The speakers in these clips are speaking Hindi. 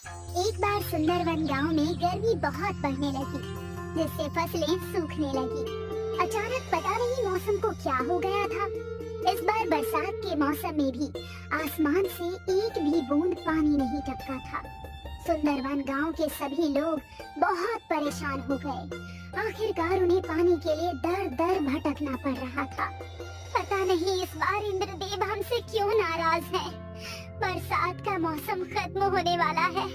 एक बार सुंदरवन गांव में गर्मी बहुत बढ़ने लगी, जिससे फसलें सूखने लगी। अचानक पता नहीं मौसम को क्या हो गया था। इस बार बरसात के मौसम में भी आसमान से एक भी बूंद पानी नहीं टपका था। सुंदरवन गांव के सभी लोग बहुत परेशान हो गए। आखिरकार उन्हें पानी के लिए दर दर भटकना पड़ रहा था। पता नहीं इस बार इंद्रदेव हमसे क्यों नाराज हैं। बरसात का मौसम खत्म होने वाला है,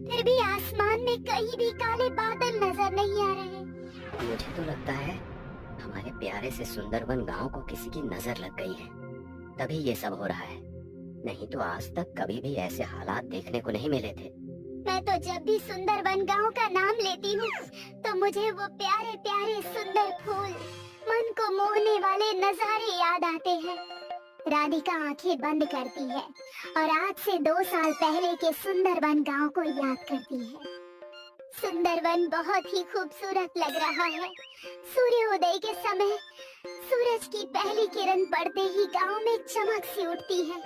फिर भी आसमान में कहीं भी काले बादल नजर नहीं आ रहे। मुझे तो लगता है हमारे प्यारे से सुंदरवन गांव को किसी की नजर लग गई है, तभी ये सब हो रहा है। नहीं तो आज तक कभी भी ऐसे हालात देखने को नहीं मिले थे। मैं तो जब भी सुंदरवन गांव का नाम लेती हूँ तो मुझे वो प्यारे प्यारे सुंदर फूल, मन को मोहने वाले नजारे याद आते हैं। राधिका आंखें बंद करती है और आज से 2 साल पहले के सुंदरवन गांव को याद करती है। सुंदरवन बहुत ही खूबसूरत लग रहा है। सूर्योदय के समय सूरज की पहली किरण पड़ते ही गांव में चमक सी उठती है।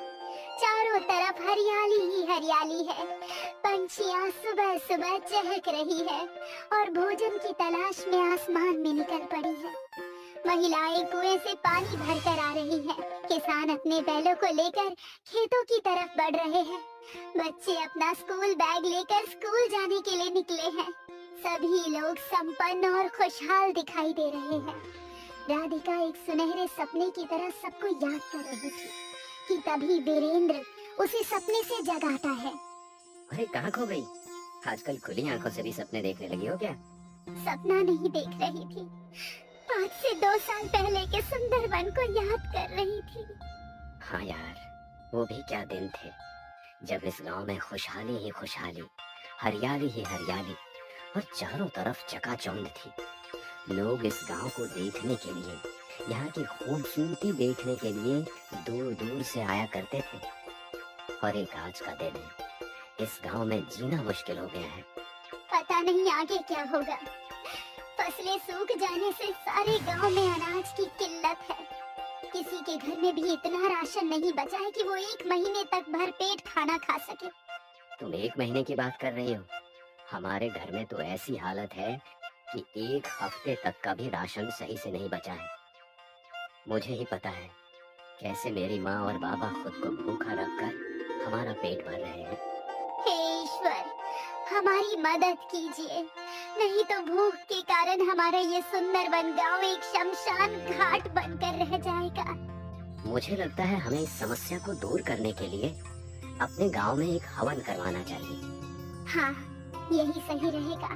चारों तरफ हरियाली ही हरियाली है। पंछियां सुबह सुबह चहक रही है और भोजन की तलाश में आसमान में निकल पड़ी है। महिलाएं कुएं से पानी भरकर आ रही हैं। किसान अपने बैलों को लेकर खेतों की तरफ बढ़ रहे हैं। बच्चे अपना स्कूल बैग लेकर स्कूल जाने के लिए निकले हैं। सभी लोग संपन्न और खुशहाल दिखाई दे रहे हैं। राधिका एक सुनहरे सपने की तरह सबको याद कर रही थी कि तभी वीरेंद्र उसे सपने से जगाता है। अरे कहाँ खो गई? आजकल खुली आंखों से भी सपने देखने लगी हो क्या? सपना नहीं देख रही थी, आज से 2 साल पहले के सुंदरवन को याद कर रही थी। हाँ यार, वो भी क्या दिन थे जब इस गांव में खुशहाली ही खुशहाली, हरियाली ही हरियाली और चारों तरफ चकाचौंध थी। लोग इस गांव को देखने के लिए, यहाँ की खूबसूरती देखने के लिए दूर दूर से आया करते थे। और एक आज का दिन है, इस गांव में जीना मुश्किल हो गया है। पता नहीं आगे क्या होगा। फसलें सूख जाने से सारे गांव में अनाज की किल्लत है। किसी के घर में भी इतना राशन नहीं बचा है कि वो 1 महीने तक भरपेट खाना खा सके। तुम 1 महीने की बात कर रही हो? हमारे घर में तो ऐसी हालत है कि 1 हफ्ते तक का भी राशन सही से नहीं बचा है। मुझे ही पता है कैसे मेरी माँ और बाबा खुद को भूखा रखकर हमारा पेट भर रहे हैं। हे ईश्वर, हमारी मदद कीजिए, नहीं तो भूख के कारण हमारा ये सुंदरवन गांव एक शमशान घाट बनकर रह जाएगा। मुझे लगता है हमें इस समस्या को दूर करने के लिए अपने गांव में एक हवन करवाना चाहिए। हाँ, यही सही रहेगा।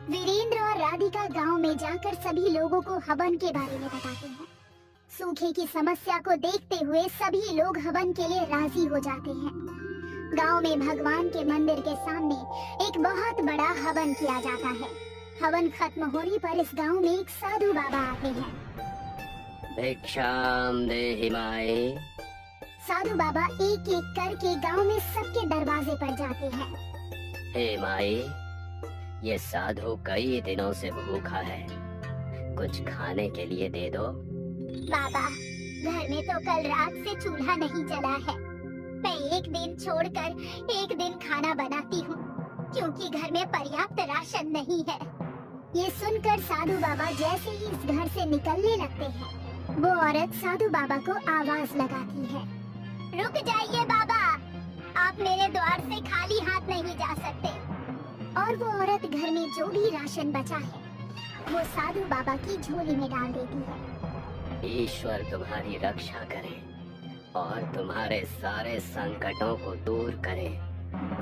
वीरेंद्र और राधिका गांव में जाकर सभी लोगों को हवन के बारे में बताते हैं। सूखे की समस्या को देखते हुए सभी लोग हवन के लिए राजी हो जाते हैं। गांव में भगवान के मंदिर के सामने एक बहुत बड़ा हवन किया जाता है। हवन खत्म होने पर इस गांव में एक साधु बाबा आते हैं। भिक्षाम देहि माए। साधु बाबा एक एक करके गांव में सबके दरवाजे पर जाते हैं। हे माए, ये साधु कई दिनों से भूखा है, कुछ खाने के लिए दे दो। बाबा, घर में तो कल रात से चूल्हा नहीं जला है। मैं एक दिन छोड़कर एक दिन खाना बनाती हूँ, क्योंकि घर में पर्याप्त राशन नहीं है। ये सुनकर साधु बाबा जैसे ही इस घर से निकलने लगते हैं, वो औरत साधु बाबा को आवाज लगाती है। रुक जाइए बाबा, आप मेरे द्वार से खाली हाथ नहीं जा सकते। और वो औरत घर में जो भी राशन बचा है वो साधु बाबा की झोली में डाल देती है। ईश्वर तुम्हारी रक्षा करे और तुम्हारे सारे संकटों को दूर करे।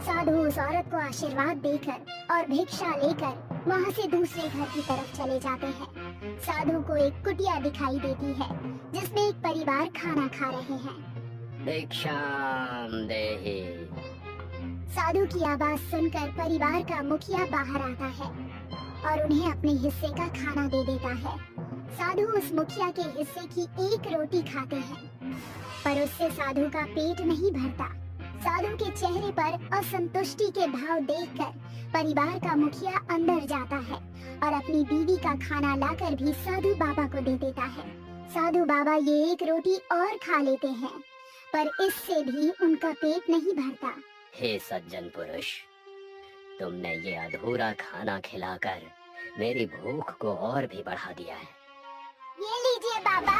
साधु उस औरत को आशीर्वाद देकर और भिक्षा लेकर वहाँ से दूसरे घर की तरफ चले जाते हैं। साधु को एक कुटिया दिखाई देती है जिसमें एक परिवार खाना खा रहे हैं। भिक्षाम देहि। साधु की आवाज सुनकर परिवार का मुखिया बाहर आता है और उन्हें अपने हिस्से का खाना दे देता है। साधु उस मुखिया के हिस्से की एक रोटी खाते हैं, पर उससे साधु का पेट नहीं भरता। साधु के चेहरे पर असंतुष्टि के भाव देखकर परिवार का मुखिया अंदर जाता है और अपनी बीवी का खाना लाकर भी साधु बाबा को दे देता है। साधु बाबा ये एक रोटी और खा लेते हैं, पर इससे भी उनका पेट नहीं भरता। हे सज्जन पुरुष, तुमने ये अधूरा खाना खिलाकर मेरी भूख को और भी बढ़ा दिया है। ये लीजिए बाबा,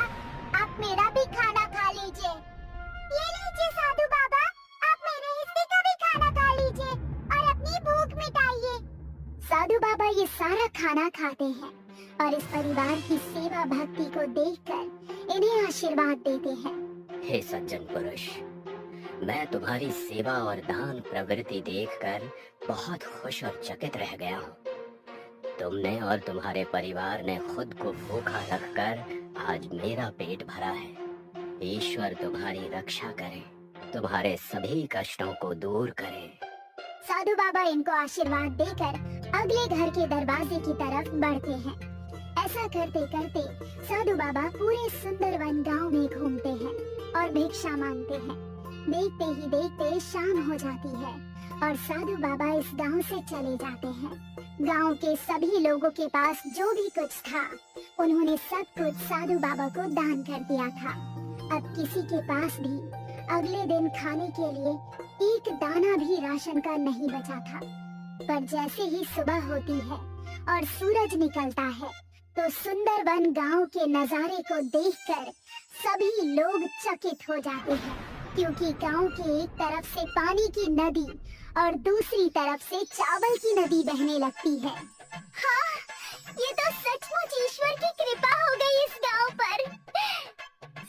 आप मेरा भी खाना खा लीजिए। ये लीजिए साधु बाबा, आप मेरे हिस्से का भी खाना खा लीजिए और अपनी भूख मिटाइए। साधु बाबा ये सारा खाना खाते हैं और इस परिवार की सेवा भक्ति को देखकर इन्हें आशीर्वाद देते हैं। हे सज्जन पुरुष, मैं तुम्हारी सेवा और दान प्रवृत्ति देखकर बहुत खुश और चकित रह गया हूँ। तुमने और तुम्हारे परिवार ने खुद को भूखा रखकर आज मेरा पेट भरा है। ईश्वर तुम्हारी रक्षा करे, तुम्हारे सभी कष्टों को दूर करे। साधु बाबा इनको आशीर्वाद देकर अगले घर के दरवाजे की तरफ बढ़ते हैं। ऐसा करते करते साधु बाबा पूरे सुंदरवन गांव में घूमते हैं और भिक्षा मांगते हैं। देखते ही देखते शाम हो जाती है और साधु बाबा इस गांव से चले जाते हैं। गांव के सभी लोगों के पास जो भी कुछ था उन्होंने सब कुछ साधु बाबा को दान कर दिया था। अब किसी के पास भी अगले दिन खाने के लिए एक दाना भी राशन का नहीं बचा था। पर जैसे ही सुबह होती है और सूरज निकलता है तो सुंदरवन गांव के नजारे को देखकर सभी लोग चकित हो जाते हैं, क्योंकि गांव के एक तरफ से पानी की नदी और दूसरी तरफ से चावल की नदी बहने लगती है। हाँ, ये तो सचमुच ईश्वर की कृपा हो गई इस गांव पर।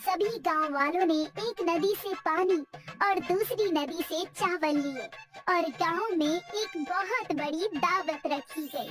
सभी गांव वालों ने एक नदी से पानी और दूसरी नदी से चावल लिए और गांव में एक बहुत बड़ी दावत रखी गई।